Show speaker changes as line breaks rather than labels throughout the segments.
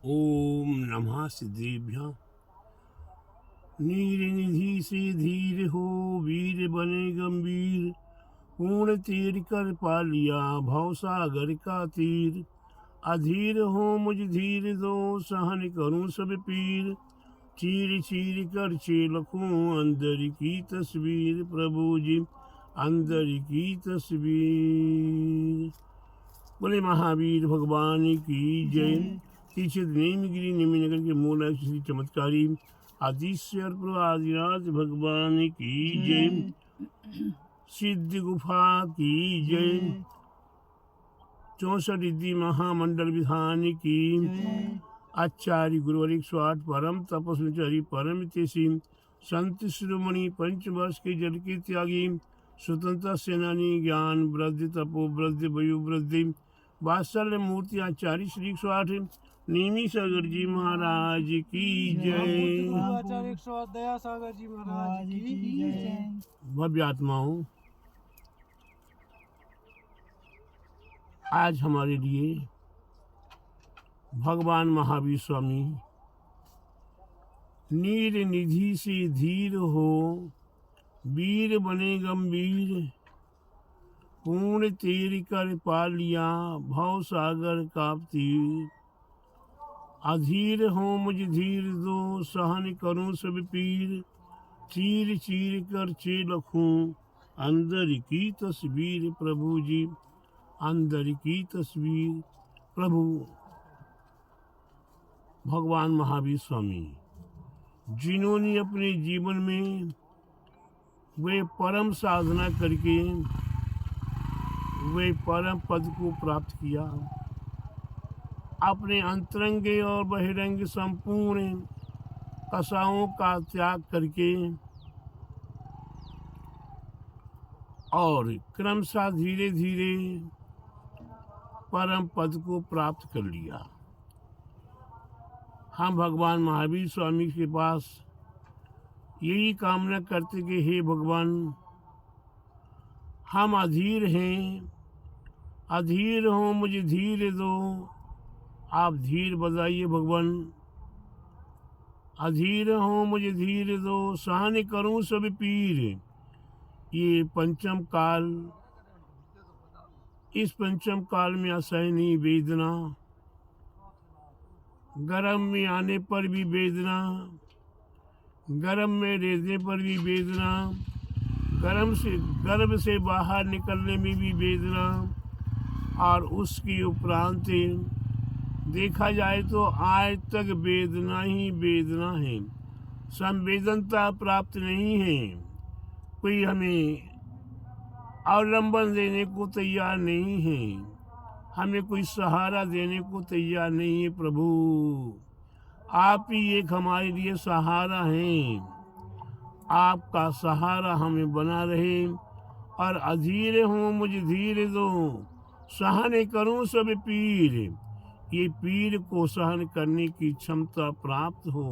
ओम नमः सिद्धेभ्य। नीर निधि से धीर हो, वीर बने गंभीर। पूर्ण तीर कर पा लिया भवसागर का तीर। अधीर हो मुझ धीर दो, सहन करूं सब पीर। चीर चीर कर चेलखूं अंदर की तस्वीर। प्रभु जी अंदर की तस्वीर। बोले महावीर भगवान की जय। तीक्षित नेमगिरी नेमिनगर के मूल श्री चमत्कारी आदिश्वर आदिनाथ भगवान की जय। सिद्ध गुफा की जय। 64 रिद्धि महामंडल विधान की। आचार्य गुरुवर 108 परम तपस्वी परम तेसी संत शिरोमणि पंचवर्ष के जल के त्यागी स्वतंत्रता सेनानी ज्ञान वृद्धि तपो वृद्धि वयु वृद्धि वात्सल्य मूर्ति आचार्य श्री 108 नेमी सागर जी महाराज की जय।
आचार्य 108 दया सागर जी महाराज की जय।
भव्य आत्माओं, आज हमारे लिए भगवान महावीर स्वामी नीर निधि से धीर हो, वीर बने गंभीर। पूर्ण तीर कर पा लिया भव सागर का तीर। अधीर हो मुझ धीर दो, सहन करूं सब पीर। चीर चीर कर चेलखूं अंदर की तस्वीर। प्रभु जी अंदर की तस्वीर। प्रभु भगवान महावीर स्वामी जिन्होंने अपने जीवन में वे परम साधना करके वे परम पद को प्राप्त किया। अपने अंतरंगे और बहिरंग संपूर्ण कसाओं का त्याग करके और क्रमशः धीरे धीरे परम पद को प्राप्त कर लिया। हम भगवान महावीर स्वामी के पास यही कामना करते कि हे भगवान, हम अधीर हैं, अधीर हो मुझे धीर दो। आप धीर बजाइए भगवान। अधीर हो मुझे धीर दो, सहन करूं सब पीर। ये पंचम काल, इस पंचम काल में असहनीय वेदना, गर्म में आने पर भी वेदना, गर्म में रहने पर भी वेदना, गर्भ से बाहर निकलने में भी वेदना, और उसकी उपरांत देखा जाए तो आज तक वेदना ही वेदना है। संवेदनता प्राप्त नहीं है। कोई हमें अवलंबन देने को तैयार नहीं है, हमें कोई सहारा देने को तैयार नहीं है। प्रभु आप ही एक हमारे लिए सहारा हैं। आपका सहारा हमें बना रहे। और अधीर हो मुझे धीर दो, सहन करूं सब पीर। ये पीर को सहन करने की क्षमता प्राप्त हो।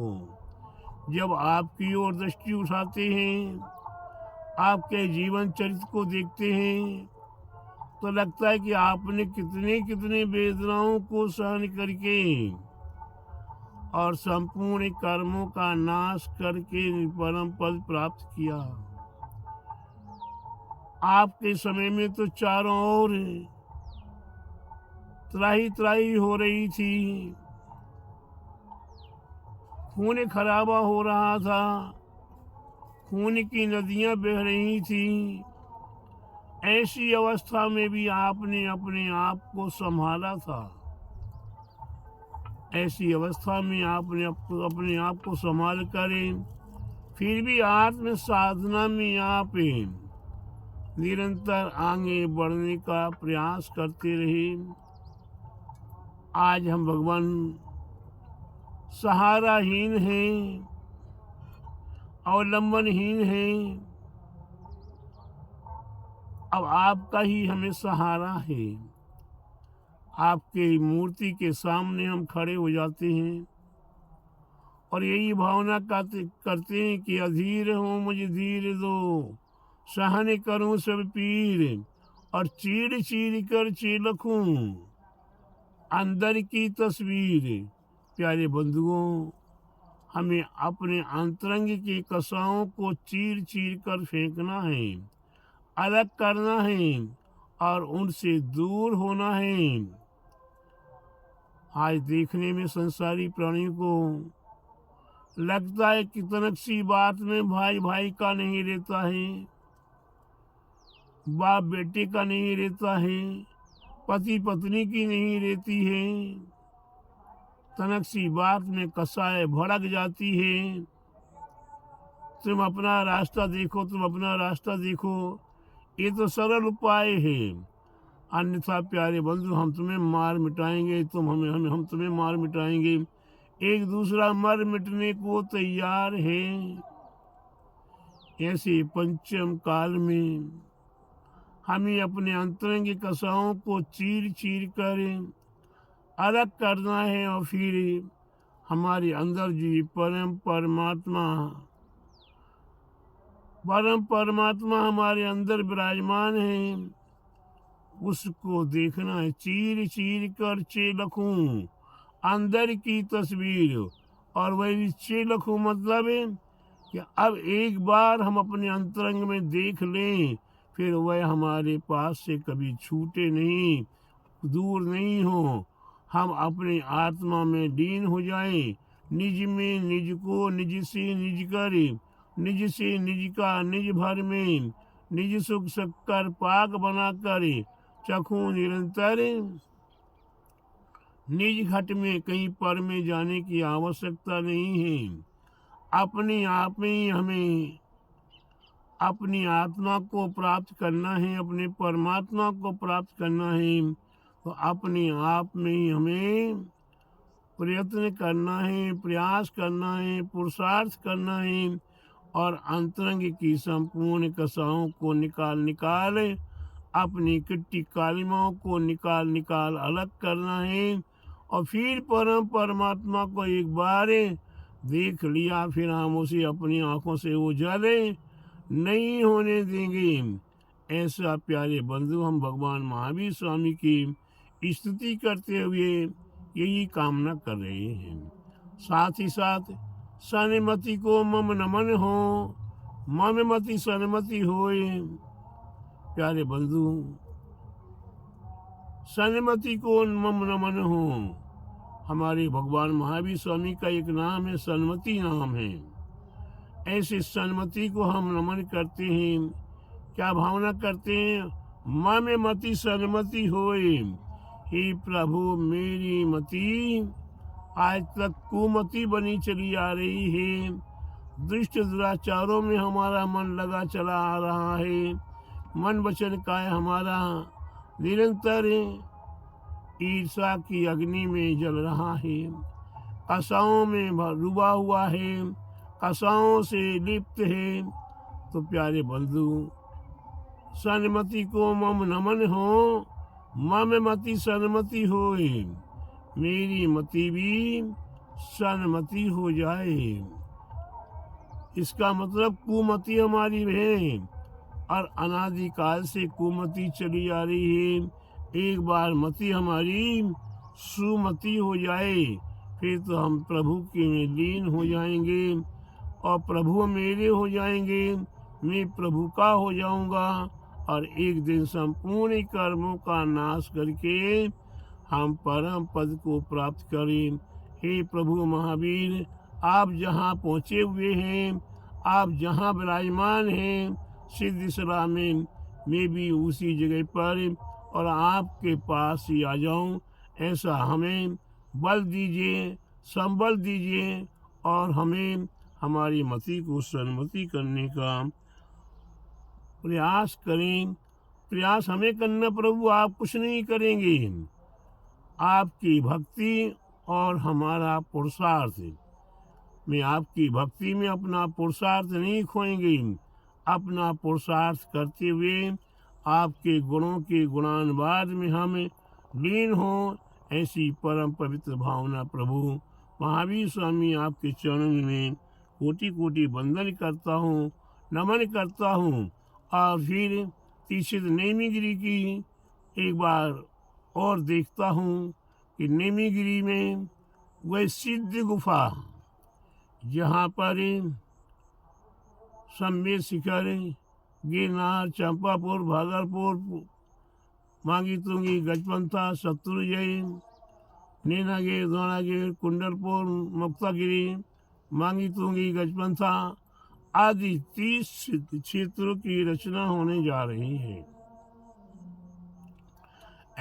जब आपकी ओर दृष्टि उठाते हैं, आपके जीवन चरित्र को देखते हैं, तो लगता है कि आपने कितने कितने वेदनाओं को सहन करके और संपूर्ण कर्मों का नाश करके परम पद प्राप्त किया। आपके समय में तो चारों ओर त्राही त्राही हो रही थी, खून खराबा हो रहा था, खून की नदियां बह रही थी। ऐसी अवस्था में भी आपने अपने आप को संभाला था। ऐसी अवस्था में आपने अपने आप को संभाल कर फिर भी आत्म साधना में आप निरंतर आगे बढ़ने का प्रयास करते रहे। आज हम भगवान सहाराहीन हैं, अवलंबनहीन हैं। अब आपका ही हमें सहारा है। आपके मूर्ति के सामने हम खड़े हो जाते हैं और यही भावना करते हैं कि अधीर हो मुझे धीर दो, सहन करूं सब पीर। और चीर चीर कर चेलखूं अंदर की तस्वीर। प्यारे बंधुओं, हमें अपने अंतरंग की कसाओं को चीर चीर कर फेंकना है, अलग करना है और उनसे दूर होना है। आज देखने में संसारी प्राणियों को लगता है कि तनक सी बात में भाई भाई का नहीं रहता है, बाप बेटे का नहीं रहता है, पति पत्नी की नहीं रहती है। तनक सी बात में कसाए भड़क जाती है। तुम अपना रास्ता देखो, तुम अपना रास्ता देखो, ये तो सरल उपाय है। अन्यथा प्यारे बंधु, हम तुम्हें मार मिटाएंगे, हम तुम्हें मार मिटाएंगे। एक दूसरा मर मिटने को तैयार है। ऐसे पंचम काल में हमें अपने अंतरंग कसाओं को चीर चीर कर अलग करना है और फिर हमारे अंदर जो परम परमात्मा हमारे अंदर विराजमान है, उसको देखना है। चीर चीर कर चेलखूं अंदर की तस्वीर, और वही चेलखूं मतलब है कि अब एक बार हम अपने अंतरंग में देख लें, फिर वह हमारे पास से कभी छूटे नहीं, दूर नहीं हो। हम अपने आत्मा में लीन हो जाएं, निज में निज को निज से निज करे, निज से निज का निज भर में, निज सुख शक्कर पाक बना करे, चखूं निरंतर निज घट में, कहीं पर में जाने की आवश्यकता नहीं है। अपने आप में ही हमें अपनी आत्मा को प्राप्त करना है, अपने परमात्मा को प्राप्त करना है। तो अपने आप में ही हमें प्रयत्न करना है, प्रयास करना है, पुरुषार्थ करना है और अंतरंग की संपूर्ण कसाओं को निकाल अपनी किट्टी कालिमाओं को निकाल अलग करना है। और फिर परम परमात्मा को एक बार देख लिया, फिर हम उसे अपनी आंखों से ओझल नहीं होने देंगे। ऐसा प्यारे बंधु, हम भगवान महावीर स्वामी की स्तुति करते हुए यही कामना कर रहे हैं। साथ ही साथ सन्मति को मम नमन हो, मम मति सन्मति होए। प्यारे बंधु, सन्मति को मम नमन हो, हमारे भगवान महावीर स्वामी का एक नाम है, सन्मति नाम है। ऐसे सन्मति को हम नमन करते हैं। क्या भावना करते हैं? मम मति सन्मति होए। हे प्रभु, मेरी मति आज तक कुमति बनी चली आ रही है, दुष्ट दुराचारों में हमारा मन लगा चला आ रहा है, मन वचन काय हमारा निरंतर ईर्षा की अग्नि में जल रहा है, कसाओं में डूबा हुआ है, कसाओं से लिप्त है। तो प्यारे बंधु, सन्मति को मम नमन हो, मम मति सन्मति होए, मेरी मति भी सन्मति हो जाए। इसका मतलब कुमति हमारी है और अनादिकाल से कुमति चली आ रही है। एक बार मति हमारी सुमति हो जाए, फिर तो हम प्रभु के में लीन हो जाएंगे और प्रभु मेरे हो जाएंगे, मैं प्रभु का हो जाऊंगा और एक दिन संपूर्ण कर्मों का नाश करके हम परम पद को प्राप्त करें। हे प्रभु महावीर, आप जहाँ पहुँचे हुए हैं, आप जहाँ विराजमान हैं सिद्ध सलाह में, मैं भी उसी जगह पर और आपके पास ही आ जाऊं। ऐसा हमें बल दीजिए, संबल दीजिए और हमें हमारी मति को सन्मति करने का प्रयास करें। प्रयास हमें करना प्रभु, आप कुछ नहीं करेंगे। आपकी भक्ति और हमारा पुरुषार्थ, मैं आपकी भक्ति में अपना पुरुषार्थ नहीं खोएंगे। अपना पुरुषार्थ करते हुए आपके गुणों के गुणानुवाद में हम लीन हों, ऐसी परम पवित्र भावना प्रभु महावीर स्वामी आपके चरणों में कोटि कोटि वंदन करता हूँ, नमन करता हूँ। और फिर तीसरे नेमीगिरी की एक बार और देखता हूँ कि नेमीगिरी में वह सिद्ध गुफा जहाँ पर संबेद शिखर, गिरनार, चंपापुर, भागलपुर, मांगी तुंगी, गजपंथा, शत्रुंजय, नैनागिर, द्रोणागिर, कुंडलपुर, मुक्तागिरी, मांगी तुंगी, गजपंथा आदि 30 सिद्ध क्षेत्रों की रचना होने जा रही है।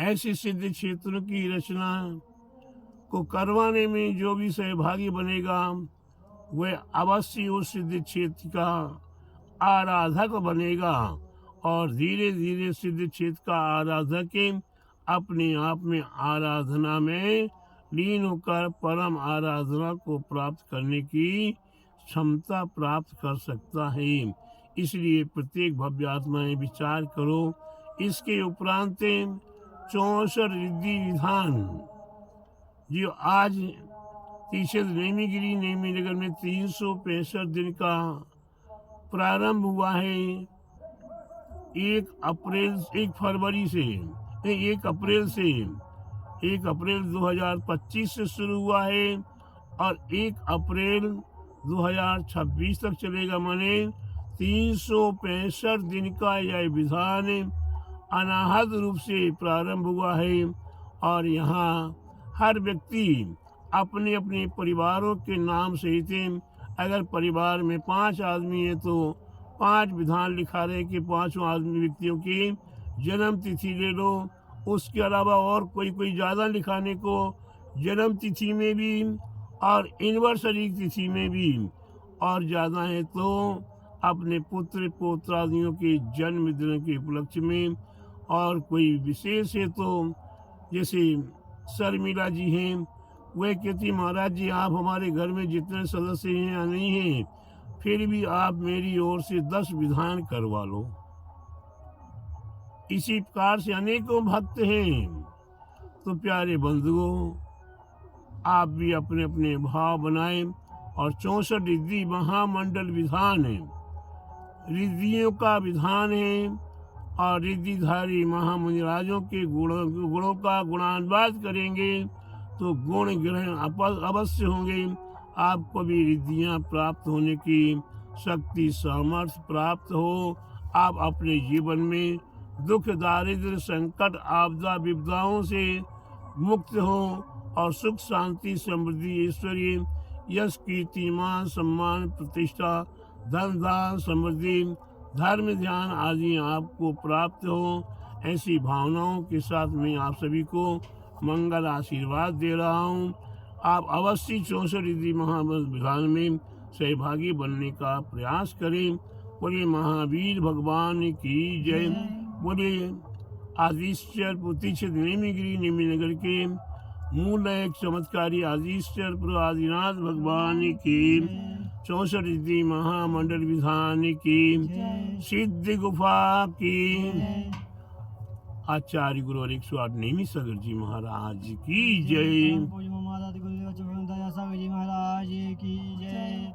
ऐसे सिद्ध क्षेत्रों की रचना को करवाने में जो भी सहभागी बनेगा वह अवश्य उस सिद्ध क्षेत्र का आराधक बनेगा और धीरे धीरे सिद्ध क्षेत्र का आराधक अपने आप में आराधना में लीन होकर परम आराधना को प्राप्त करने की क्षमता प्राप्त कर सकता है। इसलिए प्रत्येक भव्य आत्माएं विचार करो। इसके उपरांत 64 रिद्धि विधान जो आज तीसरे नेमीगिरी नेमीनगर में 365 दिन का प्रारंभ हुआ है। 1 अप्रैल 2025 से शुरू हुआ है और 1 अप्रैल 2026 तक चलेगा। माने 365 दिन का यह विधान अनाहत रूप से प्रारंभ हुआ है और यहाँ हर व्यक्ति अपने अपने परिवारों के नाम सहित, अगर परिवार में 5 आदमी है तो 5 विधान लिखा रहे कि 5 आदमी व्यक्तियों की जन्म तिथि ले लो। उसके अलावा और कोई ज़्यादा लिखाने को जन्म तिथि में भी और एनिवर्सरी तिथि में भी, और ज़्यादा है तो अपने पुत्र पौत्रादियों के जन्म दिन के उपलक्ष्य में, और कोई विशेष है तो जैसे शर्मिला जी हैं, वह कहती महाराज जी आप हमारे घर में जितने सदस्य हैं या नहीं हैं फिर भी आप मेरी ओर से 10 विधान करवा लो। इसी प्रकार से अनेकों भक्त हैं। तो प्यारे बंधुओं, आप भी अपने अपने भाव बनाएं और 64 रिद्धि महामंडल विधान है, रिद्धियों का विधान है और रिद्धिधारी महामुनिराजों के गुणों का गुणानुवाद करेंगे तो गुण ग्रहण अवश्य होंगे। आपको भी रिद्धियाँ प्राप्त होने की शक्ति सामर्थ्य प्राप्त हो। आप अपने जीवन में दुख दारिद्र संकट आपदा विपदाओं से मुक्त हो और सुख शांति समृद्धि ऐश्वर्य यश कीर्ति मान सम्मान प्रतिष्ठा धन दान समृद्धि धर्म ध्यान आदि आपको प्राप्त हो। ऐसी भावनाओं के साथ मैं आप सभी को मंगल आशीर्वाद दे रहा हूँ। आप अवश्य 64 रिद्धि महाविधान में सहभागी बनने का प्रयास करें। बोले महावीर भगवान की जय। बोले आदिश्चर प्रतिष्ठित नेमीगिरी नेमीनगर के मूल एक चमत्कारी आदिश्चर आदिनाथ भगवान की 64 रिद्धि महामंडल विधान की सिद्ध गुफा की आचार्य गुरु और 108 नेमी सागर जी महाराज की जय।
महाराज की जय।